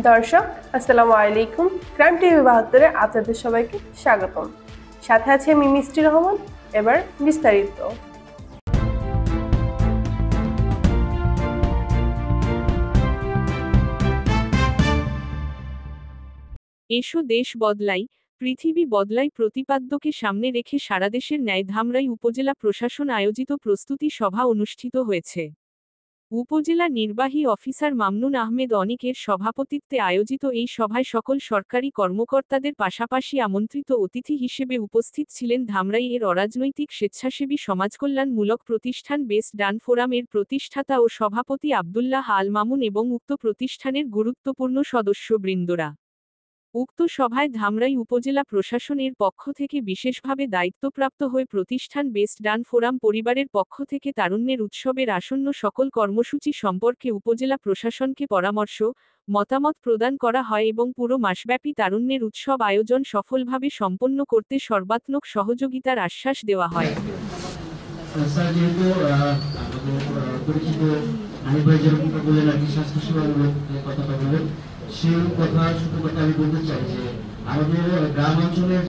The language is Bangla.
দর্শক আসসালামু আলাইকুম। ক্রাইম টিভি ৭২-এ আপনাদের সবাইকে স্বাগতম। সাথে আছে আমি মিষ্টি রহমান। এবার বিস্তারিত। এসো দেশ বদলাই, পৃথিবী বদলাই প্রতিপাদ্যকে সামনে রেখে সারাদেশের ন্যায় ধামরাই উপজেলা প্রশাসন আয়োজিত প্রস্তুতি সভা অনুষ্ঠিত হয়েছে। উপজেলা নির্বাহী অফিসার মামনুন আহমেদ অনিকের সভাপতিত্বে আয়োজিত এই সভায় সকল সরকারি কর্মকর্তাদের পাশাপাশি আমন্ত্রিত অতিথি হিসেবে উপস্থিত ছিলেন ধামরাই এর অরাজনৈতিক স্বেচ্ছাসেবী সমাজকল্যাণমূলক প্রতিষ্ঠান বেস্ট ডান ফোরাম এর প্রতিষ্ঠাতা ও সভাপতি আব্দুল্লাহ আল মামুন এবং উক্ত প্রতিষ্ঠানের গুরুত্বপূর্ণ সদস্যবৃন্দরা। উক্ত সভায় ধামরাই উপজেলা প্রশাসনের পক্ষ থেকে বিশেষভাবে দায়িত্বপ্রাপ্ত হয়ে প্রতিষ্ঠান বেস্ট ডান ফোরাম পরিবারের পক্ষ থেকে তারুণ্যের উৎসবের আসন্ন সকল কর্মসূচি সম্পর্কে উপজেলা প্রশাসনকে পরামর্শ, মতামত প্রদান করা হয় এবং পুরো মাসব্যাপী তারুণ্যের উৎসব আয়োজন সফলভাবে সম্পন্ন করতে সর্বাত্মক সহযোগিতার আশ্বাস দেওয়া হয়। সেই কথা শুধু কথা আমি বলতে চাই যে আমাদের গ্রাম অঞ্চলের